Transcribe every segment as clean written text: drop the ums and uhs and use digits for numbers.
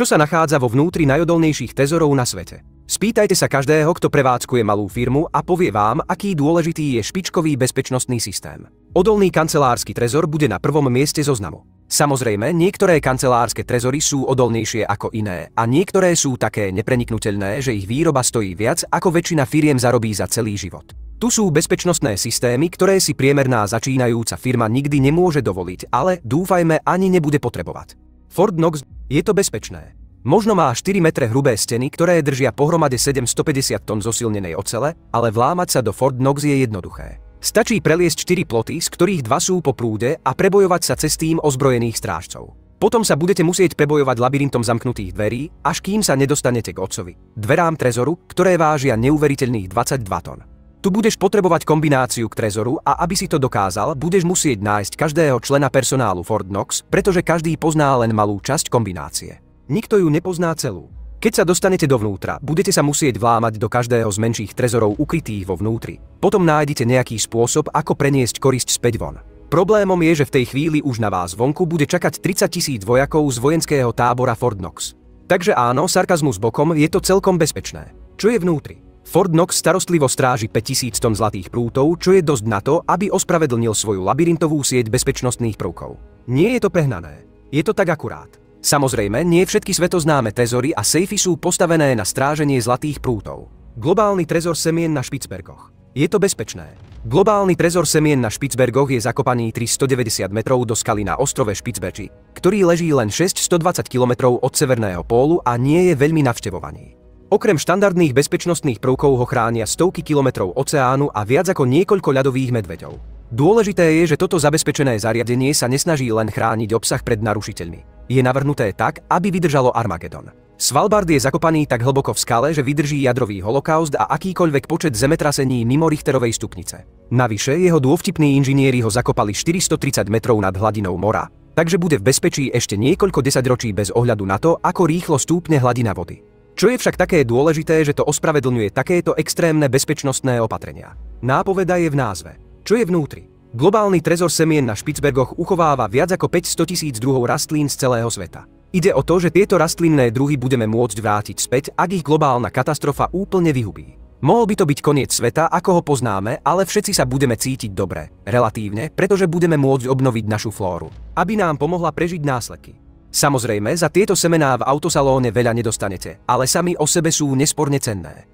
Čo sa nachádza vo vnútri najodolnejších trezorov na svete? Spýtajte sa každého, kto prevádzkuje malú firmu a povie vám, aký dôležitý je špičkový bezpečnostný systém. Odolný kancelársky trezor bude na prvom mieste zoznamu. Samozrejme, niektoré kancelárske trezory sú odolnejšie ako iné a niektoré sú také nepreniknuteľné, že ich výroba stojí viac, ako väčšina firiem zarobí za celý život. Tu sú bezpečnostné systémy, ktoré si priemerná začínajúca firma nikdy nemôže dovoliť, ale dúfajme ani nebude potrebovať. Fort Knox je to bezpečné. Možno má 4 metre hrubé steny, ktoré držia pohromade 750 tón zosilnenej ocele, ale vlámať sa do Fort Knox je jednoduché. Stačí preliesť 4 ploty, z ktorých 2 sú po prúde a prebojovať sa cez tým ozbrojených strážcov. Potom sa budete musieť prebojovať labyrintom zamknutých dverí, až kým sa nedostanete k otcovi, dverám trezoru, ktoré vážia neuveriteľných 22 tón. Tu budeš potrebovať kombináciu k trezoru a aby si to dokázal, budeš musieť nájsť každého člena personálu Fort Knox, pretože každý pozná len malú časť kombinácie. Nikto ju nepozná celú. Keď sa dostanete dovnútra, budete sa musieť vlámať do každého z menších trezorov ukrytých vo vnútri. Potom nájdete nejaký spôsob, ako preniesť korisť späť von. Problémom je, že v tej chvíli už na vás vonku bude čakať 30 000 vojakov z vojenského tábora Fort Knox. Takže áno, sarkazmus bokom, je to celkom bezpečné. Čo je vnútri? Fort Knox starostlivo stráži 5000 tón zlatých prútov, čo je dosť na to, aby ospravedlnil svoju labyrintovú sieť bezpečnostných prvkov. Nie je to prehnané. Je to tak akurát. Samozrejme, nie všetky svetoznáme trezory a sejfy sú postavené na stráženie zlatých prútov. Globálny trezor semien na Špicbergoch. Je to bezpečné. Globálny trezor semien na Špicbergoch je zakopaný 390 metrov do skaly na ostrove Špicbergy, ktorý leží len 620 km od severného pólu a nie je veľmi navštevovaný. Okrem štandardných bezpečnostných prvkov ho chránia stovky kilometrov oceánu a viac ako niekoľko ľadových medveďov. Dôležité je, že toto zabezpečené zariadenie sa nesnaží len chrániť obsah pred narušiteľmi. Je navrhnuté tak, aby vydržalo Armagedon. Svalbard je zakopaný tak hlboko v skale, že vydrží jadrový holokaust a akýkoľvek počet zemetrasení mimo Richterovej stupnice. Navyše, jeho dôvtipní inžinieri ho zakopali 430 metrov nad hladinou mora, takže bude v bezpečí ešte niekoľko desaťročí bez ohľadu na to, ako rýchlo stúpne hladina vody. Čo je však také dôležité, že to ospravedlňuje takéto extrémne bezpečnostné opatrenia. Nápoveda je v názve. Čo je vnútri? Globálny trezor semien na Špicbergoch uchováva viac ako 500 000 druhov rastlín z celého sveta. Ide o to, že tieto rastlinné druhy budeme môcť vrátiť späť, ak ich globálna katastrofa úplne vyhubí. Mohol by to byť koniec sveta, ako ho poznáme, ale všetci sa budeme cítiť dobre, relatívne, pretože budeme môcť obnoviť našu flóru, aby nám pomohla prežiť následky. Samozrejme, za tieto semená v autosalóne veľa nedostanete, ale sami o sebe sú nesporne cenné.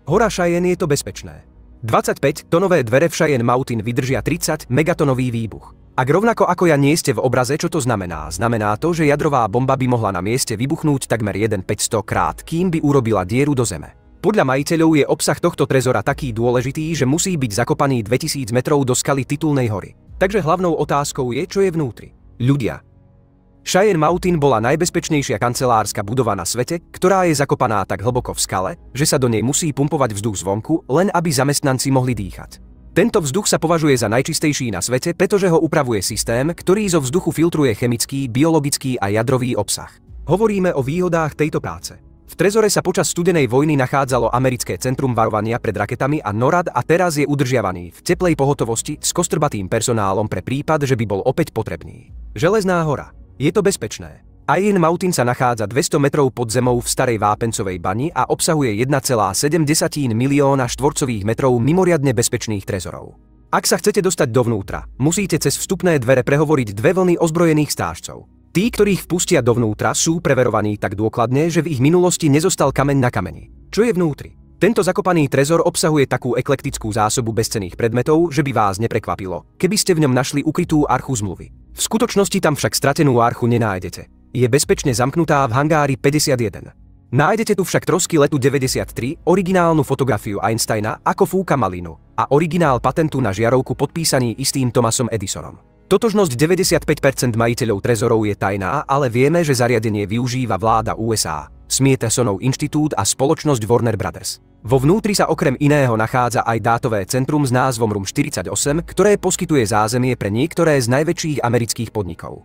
Hora Cheyenne je to bezpečné. 25-tonové dvere v Cheyenne Mountain vydržia 30 megatonový výbuch. Ak rovnako ako ja nie ste v obraze, čo to znamená? Znamená to, že jadrová bomba by mohla na mieste vybuchnúť takmer 1 500 krát, kým by urobila dieru do zeme. Podľa majiteľov je obsah tohto trezora taký dôležitý, že musí byť zakopaný 2000 metrov do skaly titulnej hory. Takže hlavnou otázkou je, čo je vnútri. Ľudia. Cheyenne Mountain bola najbezpečnejšia kancelárska budova na svete, ktorá je zakopaná tak hlboko v skale, že sa do nej musí pumpovať vzduch zvonku, len aby zamestnanci mohli dýchať. Tento vzduch sa považuje za najčistejší na svete, pretože ho upravuje systém, ktorý zo vzduchu filtruje chemický, biologický a jadrový obsah. Hovoríme o výhodách tejto práce. V trezore sa počas studenej vojny nachádzalo americké centrum varovania pred raketami a NORAD a teraz je udržiavaný v teplej pohotovosti s kostrbatým personálom pre prípad, že by bol opäť potrebný. Železná hora. Je to bezpečné. Cheyenne Mountain sa nachádza 200 metrov pod zemou v starej vápencovej bani a obsahuje 1,7 milióna štvorcových metrov mimoriadne bezpečných trezorov. Ak sa chcete dostať dovnútra, musíte cez vstupné dvere prehovoriť 2 vlny ozbrojených strážcov. Tí, ktorých vpustia dovnútra, sú preverovaní tak dôkladne, že v ich minulosti nezostal kameň na kameni. Čo je vnútri? Tento zakopaný trezor obsahuje takú eklektickú zásobu bezcenných predmetov, že by vás neprekvapilo, keby ste v ňom našli ukrytú archu zmluvy. V skutočnosti tam však stratenú archu nenájdete. Je bezpečne zamknutá v hangári 51. Nájdete tu však trosky letu 93, originálnu fotografiu Einsteina, ako fúka malinu, a originál patentu na žiarovku podpísaný istým Thomasom Edisonom. Totožnosť 95% majiteľov trezorov je tajná, ale vieme, že zariadenie využíva vláda USA, Smithsonov inštitút a spoločnosť Warner Brothers. Vo vnútri sa okrem iného nachádza aj dátové centrum s názvom Room 48, ktoré poskytuje zázemie pre niektoré z najväčších amerických podnikov.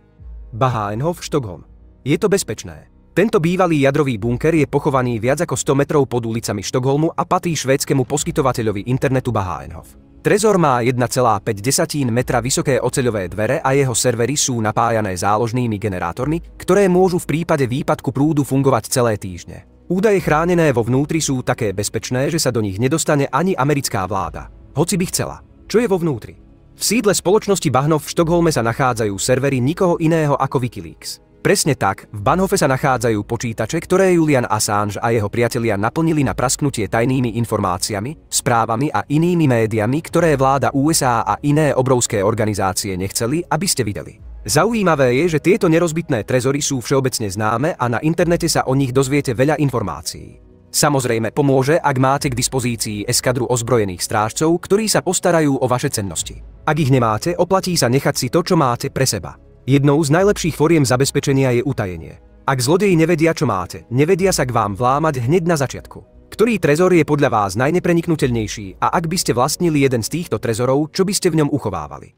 Bahaenhof, Štokholm. Je to bezpečné. Tento bývalý jadrový bunker je pochovaný viac ako 100 metrov pod ulicami Štokholmu a patrí švédskému poskytovateľovi internetu Bahaenhof. Trezor má 1,5 metra vysoké oceľové dvere a jeho servery sú napájané záložnými generátormi, ktoré môžu v prípade výpadku prúdu fungovať celé týždne. Údaje chránené vo vnútri sú také bezpečné, že sa do nich nedostane ani americká vláda. Hoci by chcela. Čo je vo vnútri? V sídle spoločnosti Bahnhof v Štokholme sa nachádzajú servery nikoho iného ako Wikileaks. Presne tak, v Bahnhofe sa nachádzajú počítače, ktoré Julian Assange a jeho priatelia naplnili na prasknutie tajnými informáciami, správami a inými médiami, ktoré vláda USA a iné obrovské organizácie nechceli, aby ste videli. Zaujímavé je, že tieto nerozbitné trezory sú všeobecne známe a na internete sa o nich dozviete veľa informácií. Samozrejme pomôže, ak máte k dispozícii eskadru ozbrojených strážcov, ktorí sa postarajú o vaše cennosti. Ak ich nemáte, oplatí sa nechať si to, čo máte, pre seba. Jednou z najlepších foriem zabezpečenia je utajenie. Ak zlodeji nevedia, čo máte, nevedia sa k vám vlámať hneď na začiatku. Ktorý trezor je podľa vás najnepreniknuteľnejší a ak by ste vlastnili jeden z týchto trezorov, čo by ste v ňom uchovávali?